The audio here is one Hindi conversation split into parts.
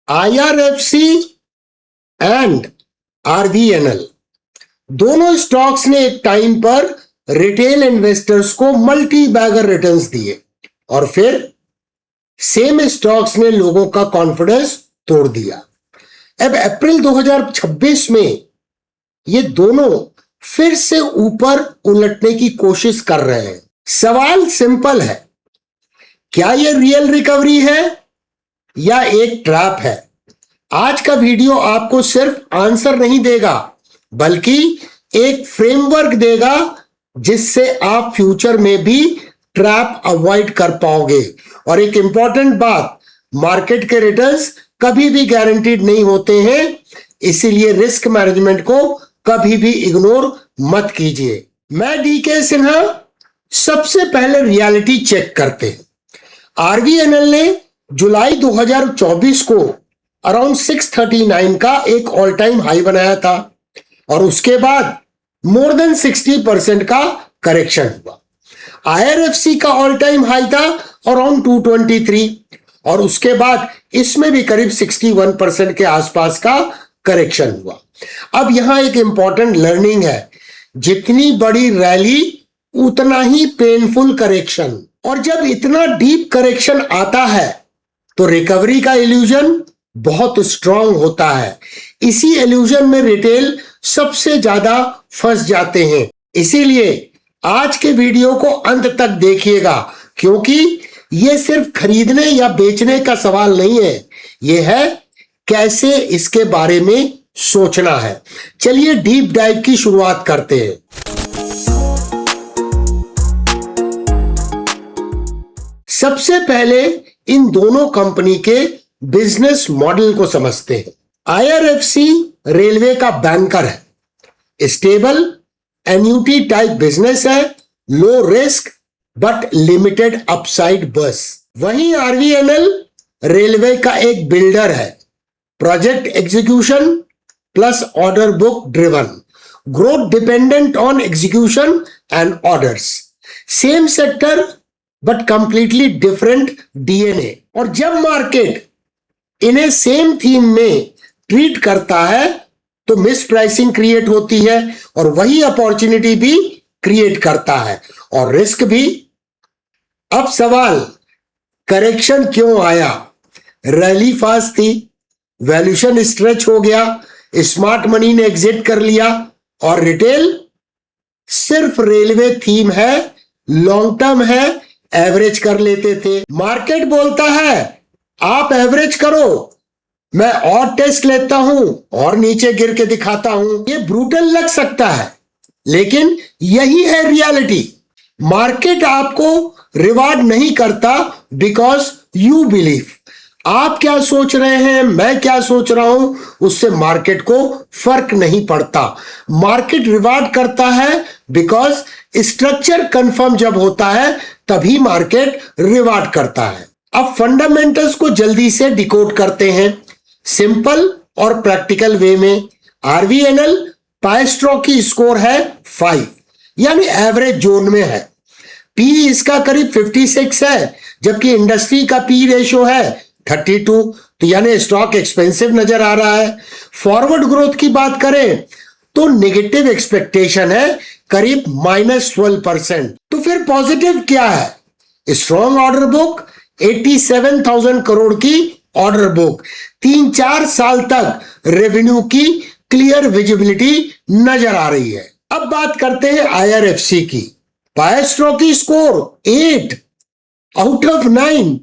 IRFC एंड RVNL दोनों स्टॉक्स ने एक टाइम पर रिटेल इन्वेस्टर्स को मल्टी बैगर रिटर्न्स दिए और फिर सेम स्टॉक्स ने लोगों का कॉन्फिडेंस तोड़ दिया। अब अप्रैल 2026 में ये दोनों फिर से ऊपर उलटने की कोशिश कर रहे हैं। सवाल सिंपल है, क्या ये रियल रिकवरी है या एक ट्रैप है? आज का वीडियो आपको सिर्फ आंसर नहीं देगा बल्कि एक फ्रेमवर्क देगा जिससे आप फ्यूचर में भी ट्रैप अवॉइड कर पाओगे। और एक इंपॉर्टेंट बात, मार्केट के रिटर्न्स कभी भी गारंटीड नहीं होते हैं, इसीलिए रिस्क मैनेजमेंट को कभी भी इग्नोर मत कीजिए। मैं डीके सिन्हा। सबसे पहले रियलिटी चेक करते हैं। आरवीएनएल ने जुलाई 2024 को अराउंड 639 का एक ऑल टाइम हाई बनाया था और उसके बाद मोर देन 60% का करेक्शन हुआ। आईआरएफसी का ऑल टाइम हाई था अराउंड 223 और उसके बाद इसमें भी करीब 61% के आसपास का करेक्शन हुआ। अब यहां एक इंपॉर्टेंट लर्निंग है, जितनी बड़ी रैली उतना ही पेनफुल करेक्शन, और जब इतना डीप करेक्शन आता है तो रिकवरी का इल्यूजन बहुत स्ट्रांग होता है। इसी इल्यूजन में रिटेल सबसे ज्यादा फंस जाते हैं। इसीलिए आज के वीडियो को अंत तक देखिएगा, क्योंकि यह सिर्फ खरीदने या बेचने का सवाल नहीं है, यह है कैसे इसके बारे में सोचना है। चलिए डीप डाइव की शुरुआत करते हैं। सबसे पहले इन दोनों कंपनी के बिजनेस मॉडल को समझते हैं। आईआरएफसी रेलवे का बैंकर है, स्टेबल एन्यूटी टाइप बिजनेस है, low risk but limited upside बस। वहीं आरवीएनएल रेलवे का एक बिल्डर है, project execution plus order book driven, growth dependent on execution and orders. Same sector but completely different DNA. और जब मार्केट इन्हें सेम थीम में ट्रीट करता है तो मिस प्राइसिंग क्रिएट होती है और वही अपॉर्चुनिटी भी क्रिएट करता है और रिस्क भी। अब सवाल, करेक्शन क्यों आया? रैली फास्ट थी, वैल्यूएशन स्ट्रेच हो गया, स्मार्ट मनी ने एग्जिट कर लिया और रिटेल सिर्फ रेलवे थीम है, लॉन्ग टर्म है, एवरेज कर लेते थे। मार्केट बोलता है आप एवरेज करो, मैं और टेस्ट लेता हूं और नीचे गिर के दिखाता हूं। ये ब्रूटल लग सकता है लेकिन यही है रियलिटी। मार्केट आपको रिवार्ड नहीं करता बिकॉज यू बिलीव। आप क्या सोच रहे हैं, मैं क्या सोच रहा हूं, उससे मार्केट को फर्क नहीं पड़ता। मार्केट रिवार्ड करता है बिकॉज स्ट्रक्चर कंफर्म जब होता है तभी मार्केट रिवार्ड करता है। अब फंडामेंटल्स को जल्दी से डिकोड करते हैं सिंपल और प्रैक्टिकल वे में। आरवीएनएल पाई स्टॉक की स्कोर है 5, यानी एवरेज जोन में है। पी इसका करीब 56 है, जबकि इंडस्ट्री का पी रेशियो है 32, तो यानी स्टॉक एक्सपेंसिव नजर आ रहा है। फॉरवर्ड ग्रोथ की बात करें तो नेगेटिव एक्सपेक्टेशन है करीब -12%। तो फिर पॉजिटिव क्या है? स्ट्रॉन्ग ऑर्डर बुक, 87,000 करोड़ की ऑर्डर बुक, 3-4 साल तक रेवेन्यू की क्लियर विजिबिलिटी नजर आ रही है। अब बात करते हैं आईआरएफसी की। पाई स्टॉक की score 8 out of 9,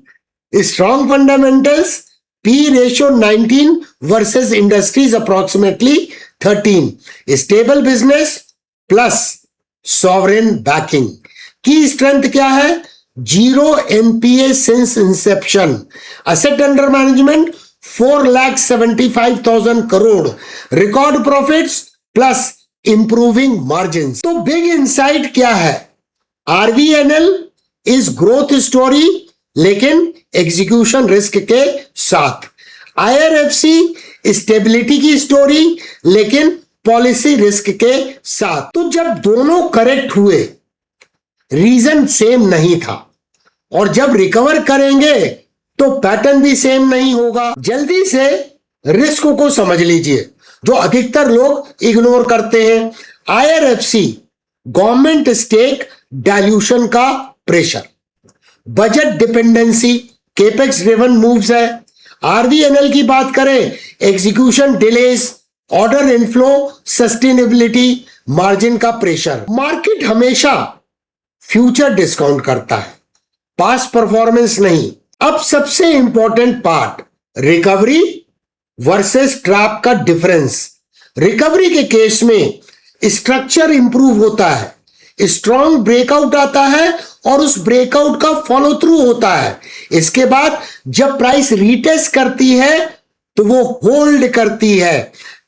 strong fundamentals, P ratio 19 versus industries approximately 13, stable business plus sovereign banking. की स्ट्रेंथ क्या है? 0 NPA since Inception, asset under management 4,75,000 crore, record profits plus improving margin. तो बिग इनसाइट क्या है? आरवीएनएल इज ग्रोथ स्टोरी लेकिन एग्जीक्यूशन रिस्क के साथ। आईआरएफसी स्टेबिलिटी की स्टोरी लेकिन पॉलिसी रिस्क के साथ। तो जब दोनों करेक्ट हुए, रीजन सेम नहीं था, और जब रिकवर करेंगे तो पैटर्न भी सेम नहीं होगा। जल्दी से रिस्क को समझ लीजिए जो अधिकतर लोग इग्नोर करते हैं। IRFC गवर्नमेंट स्टेक डाइल्यूशन का pressure, budget dependency, capex driven moves है। RVNL की बात करें, execution delays, order inflow, sustainability, margin का प्रेशर। मार्केट हमेशा फ्यूचर डिस्काउंट करता है, पास्ट परफॉर्मेंस नहीं। अब सबसे important part, recovery versus trap का डिफरेंस। रिकवरी के केस में स्ट्रक्चर इंप्रूव होता है, स्ट्रॉन्ग ब्रेकआउट आता है और उस ब्रेकआउट का फॉलो थ्रू होता है। इसके बाद जब प्राइस रीटेस्ट करती है तो वो होल्ड करती है।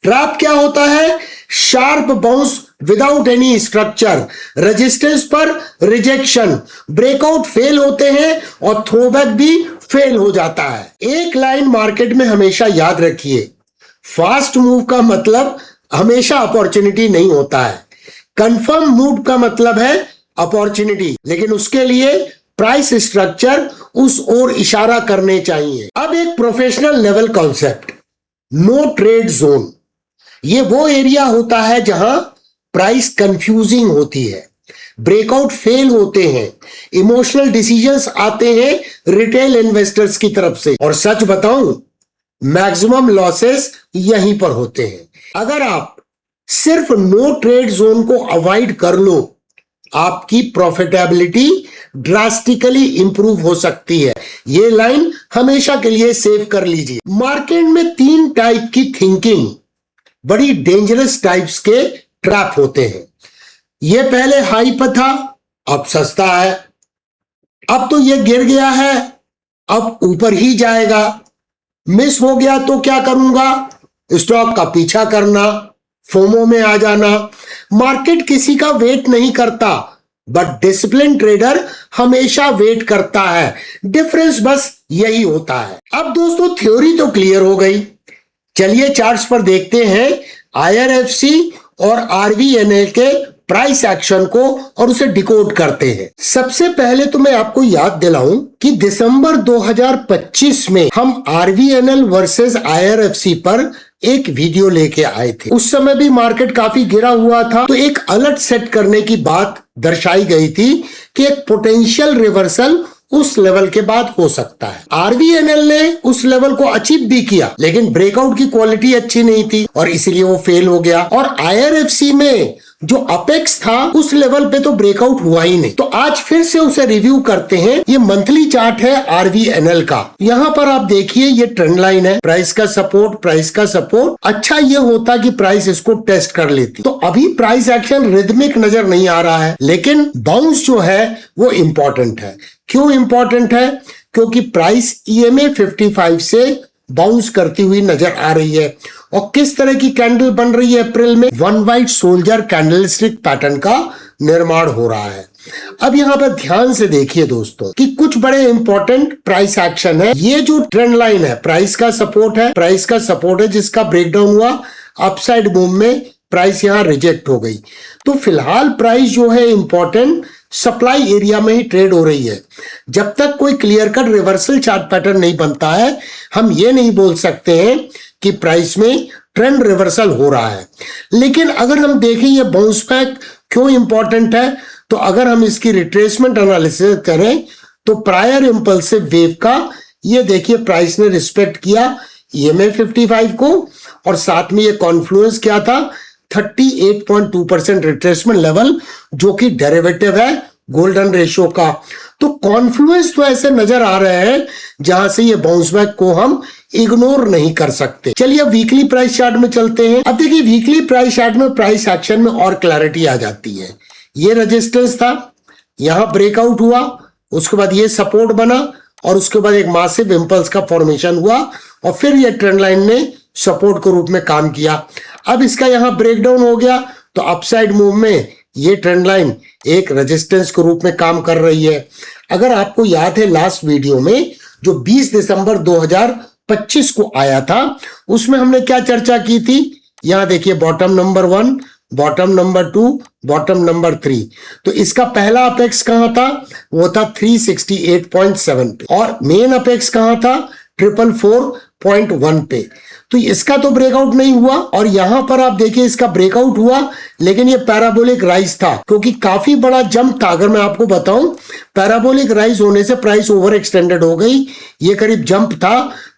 ट्रैप क्या होता है? Sharp bounce without any structure, resistance पर रिजेक्शन, ब्रेकआउट फेल होते हैं और थ्रोबैक भी फेल हो जाता है। एक लाइन मार्केट में हमेशा याद रखिए, फास्ट मूव का मतलब हमेशा अपॉर्चुनिटी नहीं होता है। कंफर्म मूव का मतलब है अपॉर्चुनिटी, लेकिन उसके लिए प्राइस स्ट्रक्चर उस ओर इशारा करने चाहिए। अब एक professional level concept, no trade zone. ये वो एरिया होता है जहां प्राइस कंफ्यूजिंग होती है, ब्रेकआउट फेल होते हैं, इमोशनल डिसीजंस आते हैं रिटेल इन्वेस्टर्स की तरफ से, और सच बताऊं मैक्सिमम लॉसेस यहीं पर होते हैं। अगर आप सिर्फ नो ट्रेड जोन को अवॉइड कर लो, आपकी प्रॉफिटेबिलिटी ड्रास्टिकली इंप्रूव हो सकती है। ये लाइन हमेशा के लिए सेव कर लीजिए। मार्केट में 3 टाइप की थिंकिंग, बड़ी डेंजरस टाइप्स के ट्रैप होते हैं। ये पहले हाई पर था, अब सस्ता है, अब तो ये गिर गया है, अब ऊपर ही जाएगा, मिस हो गया तो क्या करूंगा, स्टॉक का पीछा करना, फोमो में आ जाना। मार्केट किसी का वेट नहीं करता, बट डिसिप्लिन ट्रेडर हमेशा वेट करता है। डिफरेंस बस यही होता है। अब दोस्तों थ्योरी तो क्लियर हो गई, चलिए चार्ट्स पर देखते हैं IRFC और RVNL के प्राइस एक्शन को और उसे डिकोड करते हैं। सबसे पहले तो मैं आपको याद दिलाऊं कि दिसंबर 2025 में हम RVNL वर्सेस IRFC पर एक वीडियो लेके आए थे। उस समय भी मार्केट काफी गिरा हुआ था, तो एक अलर्ट सेट करने की बात दर्शाई गई थी कि एक पोटेंशियल रिवर्सल उस लेवल के बाद हो सकता है। RVNL ने उस लेवल को अचीव भी किया, लेकिन ब्रेकआउट की क्वालिटी अच्छी नहीं थी और इसीलिए वो फेल हो गया। और IRFC में जो अपेक्स था उस लेवल पे तो ब्रेकआउट हुआ ही नहीं। तो आज फिर से उसे रिव्यू करते हैं। ये मंथली चार्ट है RVNL का। यहाँ पर आप देखिए ये ट्रेंड लाइन है, प्राइस का सपोर्ट, प्राइस का सपोर्ट। अच्छा ये होता कि प्राइस इसको टेस्ट कर लेती। तो अभी प्राइस एक्शन रिदमिक नजर नहीं आ रहा है, लेकिन बाउंस जो है वो इंपॉर्टेंट है। क्यों इंपॉर्टेंट है? क्योंकि प्राइस EMA 55 से बाउंस करती हुई नजर आ रही है। और किस तरह की कैंडल बन रही है अप्रैल में? One white soldier candlestick pattern का निर्माण हो रहा है। अब यहाँ पर ध्यान से देखिए दोस्तों कि कुछ बड़े इंपॉर्टेंट प्राइस एक्शन है। ये जो ट्रेंड लाइन है, प्राइस का सपोर्ट है, प्राइस का सपोर्ट है जिसका ब्रेकडाउन हुआ, अपसाइड मूव में प्राइस यहाँ रिजेक्ट हो गई। तो फिलहाल प्राइस जो है इंपॉर्टेंट सप्लाई एरिया में ही ट्रेड हो रही है। जब तक कोई clear cut reversal chart pattern नहीं बनता है, हम ये नहीं बोल सकते हैं कि प्राइस में ट्रेंड रिवर्सल हो रहा है। लेकिन अगर हम देखें ये बाउंस बैक क्यों इंपॉर्टेंट है, तो अगर हम इसकी रिट्रेसमेंट एनालिसिस करें तो प्रायर इंपल्सिव वेव का ये देखिए प्राइस ने रिस्पेक्ट किया EMA 55 को, और साथ में ये कॉन्फ्लुएंस क्या था 38.2% रिट्रेसमेंट लेवल, जो कि डेरिवेटिव है गोल्डन रेशियो का। तो कॉन्फ्लुएंस तो ऐसे नजर आ रहे हैं जहां से ये बाउंस बैक को हम इग्नोर नहीं कर सकते। चलिए अब वीकली प्राइस चार्ट में चलते हैं। अब देखिए वीकली प्राइस चार्ट में प्राइस एक्शन में और क्लैरिटी आ जाती है। ये रेजिस्टेंस था, यहां ब्रेकआउट हुआ, उसके बाद ये सपोर्ट बना और उसके बाद एक मासिव इंपल्स का फॉर्मेशन हुआ और फिर ये ट्रेंड लाइन ने सपोर्ट के रूप में काम किया। अब इसका यहां ब्रेकडाउन हो गया तो अपसाइड मूव में ये ट्रेंड लाइन एक रेजिस्टेंस के रूप में काम कर रही है। अगर आपको याद है लास्ट वीडियो में जो 20 दिसंबर 2025 को आया था, उसमें हमने क्या चर्चा की थी? यहां देखिए bottom number 1, bottom number 2, bottom number 3। तो इसका पहला अपेक्स कहां था? वो था 368.7 पे, और मेन अपेक्स कहां था? 444.1 पे। तो इसका तो ब्रेकआउट नहीं हुआ, और यहां पर आप देखिए इसका ब्रेकआउट हुआ, लेकिन ये पैराबोलिक राइज था, क्योंकि काफी बड़ा जंप था। अगर मैं आपको बताऊं, पैराबोलिक राइज होने से प्राइस ओवर एक्सटेंडेड हो गई। ये करीब जंप था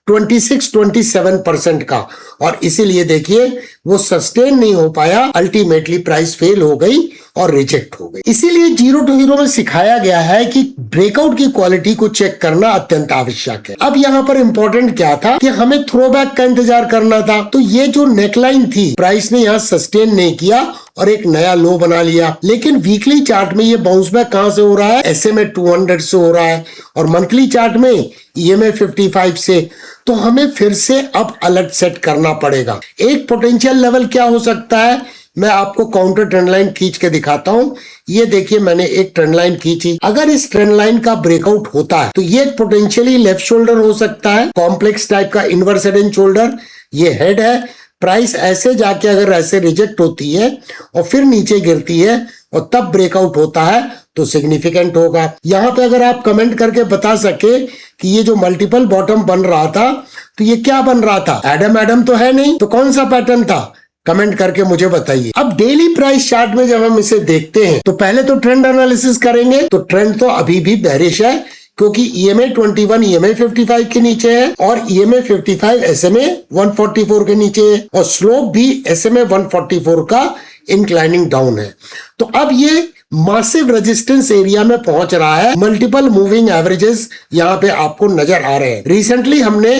26-27% का, और इसीलिए देखिए वो सस्टेन नहीं हो पाया। अल्टीमेटली प्राइस फेल हो गई और रिजेक्ट हो गई। इसीलिए जीरो टू हीरो में सिखाया गया है कि ब्रेकआउट की क्वालिटी को चेक करना अत्यंत आवश्यक है। अब यहाँ पर इंपॉर्टेंट क्या था कि हमें थ्रोबैक का इंतजार करना था। तो ये जो नेकलाइन थी, प्राइस ने यहाँ सस्टेन नहीं किया और एक नया लो बना लिया। लेकिन वीकली चार्ट में ये बाउंस बैक कहां से हो रहा है? SMA 200 से हो रहा है, और मंथली चार्ट में EMA 55 से। तो हमें फिर से अब अलर्ट सेट करना पड़ेगा। एक पोटेंशियल लेवल क्या हो सकता है, मैं आपको काउंटर ट्रेंड लाइन खींच के दिखाता हूं। ये देखिए, मैंने एक ट्रेंड लाइन खींची। अगर इस ट्रेंड लाइन का ब्रेकआउट होता है तो ये पोटेंशियली लेफ्ट शोल्डर हो सकता है, कॉम्प्लेक्स टाइप का इनवर्स हेड एंड शोल्डर। ये हेड है। प्राइस ऐसे जाके अगर ऐसे रिजेक्ट होती है और फिर नीचे गिरती है और तब ब्रेकआउट होता है तो सिग्निफिकेंट होगा। यहां पे अगर आप कमेंट करके बता सके कि ये जो मल्टीपल बॉटम बन रहा था, तो ये क्या बन रहा था? एडम तो है नहीं, तो कौन सा पैटर्न था? कमेंट करके मुझे बताइए। अब डेली प्राइस चार्ट में जब हम इसे देखते हैं तो पहले तो ट्रेंड एनालिसिस करेंगे। तो ट्रेंड तो अभी भी बेरिश है, क्योंकि EMA 21 EMA 55 के नीचे है, और EMA 55 SMA 144 के नीचे है, और स्लोप भी SMA 144 का इंक्लाइनिंग डाउन है। तो अब ये मासिव रेजिस्टेंस एरिया में पहुंच रहा है। मल्टीपल मूविंग एवरेजेस यहाँ पे आपको नजर आ रहे हैं। रिसेंटली हमने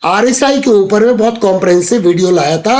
RSI के ऊपर में बहुत कॉम्प्रिहेंसिव वीडियो लाया था।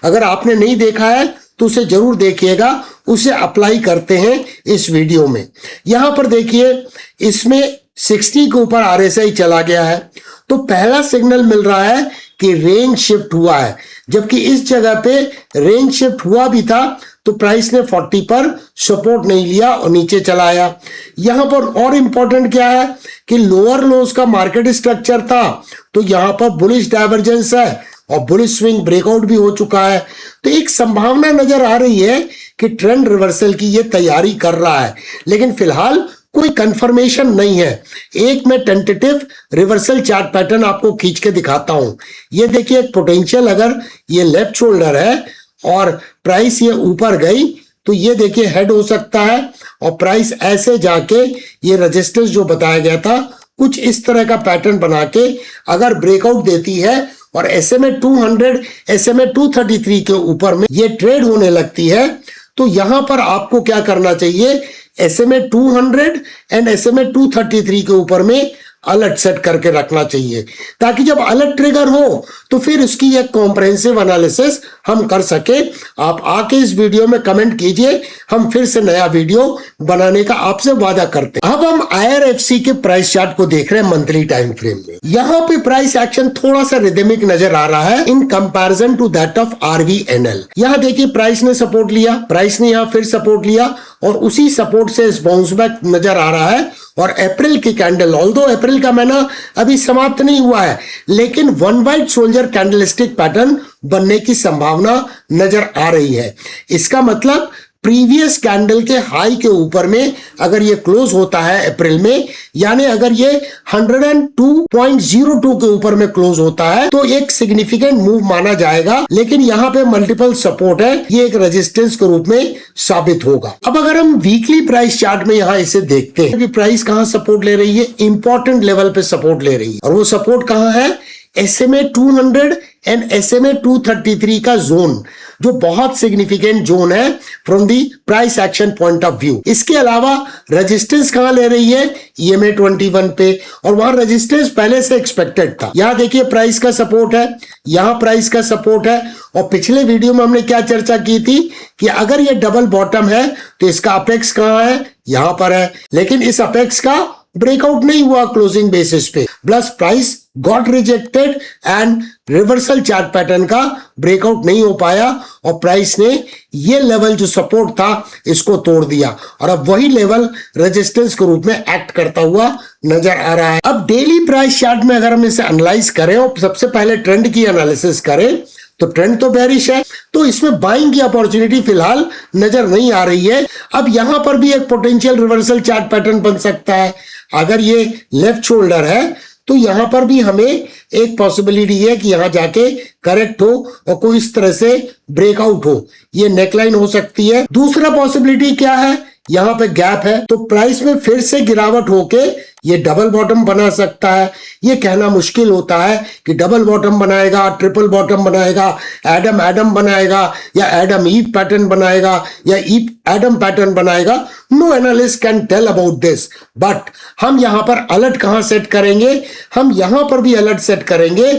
अगर आपने नहीं देखा है तो उसे जरूर देखिएगा, उसे अप्लाई करते हैं इस वीडियो में। यहां पर देखिए, इसमें 60 के ऊपर RSI चला गया है, तो पहला सिग्नल मिल रहा है कि रेंज शिफ्ट हुआ है। जबकि इस जगह पे रेंज शिफ्ट हुआ भी था तो प्राइस ने 40 पर सपोर्ट नहीं लिया और नीचे चला आया। यहां पर और इंपॉर्टेंट क्या है कि लोअर लोज का मार्केट स्ट्रक्चर था, तो यहां पर बुलिश डाइवर्जेंस है और बुलिश स्विंग ब्रेकआउट भी हो चुका है। तो एक संभावना नजर आ रही है कि ट्रेंड रिवर्सल की ये तैयारी कर रहा है, लेकिन फिलहाल कोई कंफर्मेशन नहीं है। एक मैं टेंटेटिव रिवर्सल चार्ट पैटर्न आपको खींच के दिखाता हूं। ये देखिए, एक पोटेंशियल, अगर ये लेफ्ट शोल्डर है और प्राइस ये ऊपर गई तो ये देखिए हेड हो सकता है, और प्राइस ऐसे जाके ये रेजिस्टेंस जो बताया गया था कुछ इस तरह का पैटर्न बना के अगर ब्रेकआउट देती है और SMA 200 SMA 233 के ऊपर में ये ट्रेड होने लगती है, तो यहां पर आपको क्या करना चाहिए? SMA 200 एंड SMA 233 के ऊपर में अलर्ट सेट करके रखना चाहिए, ताकि जब अलर्ट ट्रिगर हो तो फिर उसकी एक कॉम्प्रिहेंसिव एनालिसिस हम कर सके। आप आके इस वीडियो में कमेंट कीजिए, हम फिर से नया वीडियो बनाने का आपसे वादा करते हैं। अब हम IRFC के प्राइस चार्ट को देख रहे हैं मंथली टाइम फ्रेम में। यहाँ पे प्राइस एक्शन थोड़ा सा रिदमिक नजर आ रहा है in comparison to that of RVNL। यहाँ देखिए, प्राइस ने सपोर्ट लिया, प्राइस ने यहाँ फिर सपोर्ट लिया, और उसी सपोर्ट से इस बाउंस बैक नजर आ रहा है। और अप्रैल की कैंडल, ऑल्दो अप्रैल का महीना अभी समाप्त नहीं हुआ है, लेकिन one white soldier candlestick pattern बनने की संभावना नजर आ रही है। इसका मतलब प्रीवियस कैंडल के हाई के ऊपर में अगर ये क्लोज होता है अप्रैल में, यानी अगर ये 102.02 के ऊपर में क्लोज होता है तो एक सिग्निफिकेंट मूव माना जाएगा। लेकिन यहाँ पे मल्टीपल सपोर्ट है, ये एक रेजिस्टेंस के रूप में साबित होगा। अब अगर हम वीकली प्राइस चार्ट में यहाँ इसे देखते हैं कि प्राइस कहाँ सपोर्ट ले रही है, इंपॉर्टेंट लेवल पे सपोर्ट ले रही है, और वो सपोर्ट कहाँ है? SMA 200 एंड SMA 233 का जोन, जो बहुत सिग्निफिकेंट जोन है from the price action point of view. इसके अलावा रेजिस्टेंस कहां ले रही है? EMA 21 पे, और वहां रेजिस्टेंस पहले से एक्सपेक्टेड था। यहां देखिए प्राइस का सपोर्ट है, यहां प्राइस का सपोर्ट है, और पिछले वीडियो में हमने क्या चर्चा की थी कि अगर ये डबल बॉटम है तो इसका अपेक्स कहां है? यहां पर है। लेकिन इस अपेक्स का ब्रेकआउट नहीं हुआ क्लोजिंग बेसिस पे, plus price got rejected and reversal chart pattern का ब्रेकआउट नहीं हो पाया, और प्राइस ने ये लेवल जो सपोर्ट था इसको तोड़ दिया, और अब वही लेवल रेजिस्टेंस के रूप में एक्ट करता हुआ नजर आ रहा है। अब डेली प्राइस चार्ट में अगर हम इसे एनालाइज करें और सबसे पहले ट्रेंड की एनालिसिस करें तो ट्रेंड तो बेरिश है, तो इसमें बाइंग की अपॉर्चुनिटी फिलहाल नजर नहीं आ रही है। अब यहां पर भी एक पोटेंशियल रिवर्सल चार्ट पैटर्न बन सकता है। अगर ये लेफ्ट शोल्डर है तो यहां पर भी हमें एक पॉसिबिलिटी है कि यहां जाके करेक्ट हो और कोई इस तरह से ब्रेकआउट हो, ये नेकलाइन हो सकती है। दूसरा पॉसिबिलिटी क्या है, यहां पे गैप है तो प्राइस में फिर से गिरावट होके ये डबल बॉटम बना सकता है। ये कहना मुश्किल होता है कि डबल बॉटम बनाएगा, ट्रिपल बॉटम बनाएगा, एडम एडम बनाएगा या एडम ईव पैटर्न बनाएगा या ईव एडम पैटर्न बनाएगा। No analyst can tell about this, but हम यहां पर अलर्ट कहां सेट करेंगे, हम यहां पर भी अलर्ट सेट करेंगे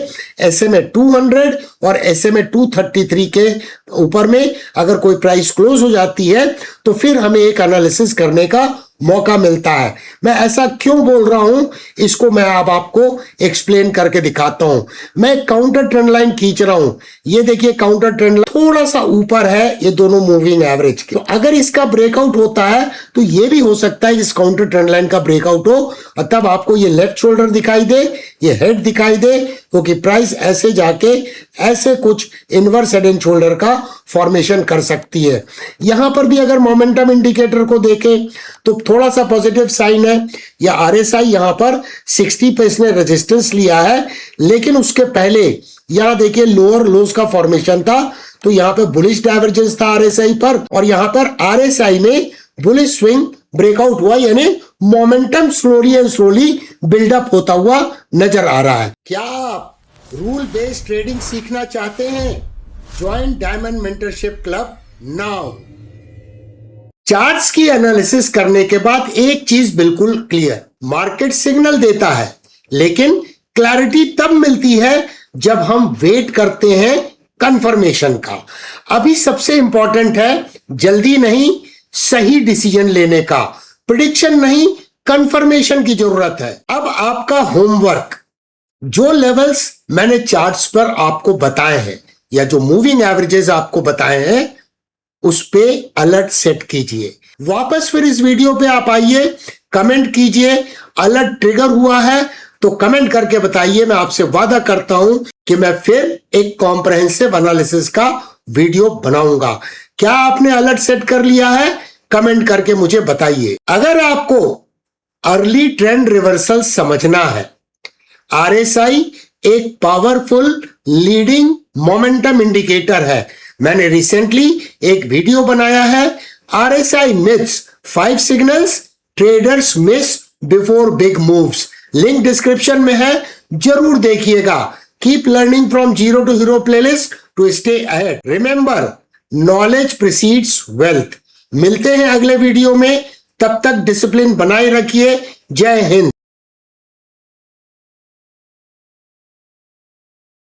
SMA 200 और SMA 233 के ऊपर में। अगर कोई प्राइस क्लोज हो जाती है तो फिर हमें एक एनालिसिस करने का मौका मिलता है। मैं ऐसा क्यों बोल रहा हूं, इसको मैं अब आपको एक्सप्लेन करके दिखाता हूं। मैं काउंटर ट्रेंड लाइन खींच रहा हूं, ये देखिए काउंटर ट्रेंड लाइन थोड़ा सा ऊपर है ये दोनों मूविंग एवरेज के। तो अगर इसका ब्रेकआउट होता है तो ये भी हो सकता है इस काउंटर ट्रेंड लाइन का ब्रेकआउट हो और तब आपको ये लेफ्ट शोल्डर दिखाई दे, ये हेड दिखाई दे, क्योंकि प्राइस ऐसे जाके ऐसे कुछ इनवर्स हेड एंड शोल्डर का फॉर्मेशन कर सकती है। यहां पर भी अगर मोमेंटम इंडिकेटर को देखें तो थोड़ा सा पॉजिटिव साइन है। या RSI यहां पर 60 पे इसने रेजिस्टेंस लिया है, लेकिन उसके पहले यहां देखिए लोअर लोज का फॉर्मेशन था, तो यहां पे बुलिश डाइवर्जेंस था RSI पर और यहां पर RSI में बुलिश स्विंग ब्रेकआउट हुआ, यानी momentum slowly and slowly buildup होता हुआ नजर आ रहा है। क्या आप रूल बेस्ड ट्रेडिंग सीखना चाहते हैं? Join diamond mentorship club now. Charts की एनालिसिस करने के बाद एक चीज बिल्कुल क्लियर, मार्केट सिग्नल देता है, लेकिन क्लैरिटी तब मिलती है जब हम वेट करते हैं कंफर्मेशन का। अभी सबसे इंपॉर्टेंट है जल्दी नहीं, सही डिसीजन लेने का, प्रिडिक्शन नहीं, कंफर्मेशन की जरूरत है। अब आपका होमवर्क, जो लेवल्स मैंने चार्ट्स पर आपको बताए हैं या जो मूविंग एवरेजेस आपको बताए हैं उस पे अलर्ट सेट कीजिए। वापस फिर इस वीडियो पे आप आइए, कमेंट कीजिए, अलर्ट ट्रिगर हुआ है तो कमेंट करके बताइए। मैं आपसे वादा करता हूं कि मैं फिर एक कॉम्प्रहेंसिव एनालिसिस का वीडियो बनाऊंगा। क्या आपने अलर्ट सेट कर लिया है? कमेंट करके मुझे बताइए। अगर आपको अर्ली ट्रेंड रिवर्सल समझना है, RSI एक पावरफुल लीडिंग मोमेंटम इंडिकेटर है। मैंने रिसेंटली एक वीडियो बनाया है, RSI myths 5 signals traders miss before big moves. Link description में है, जरूर देखिएगा। Keep learning from zero to hero playlist to stay ahead. Remember, knowledge precedes wealth. मिलते हैं अगले वीडियो में, तब तक डिसिप्लिन बनाए रखिए। जय हिंद।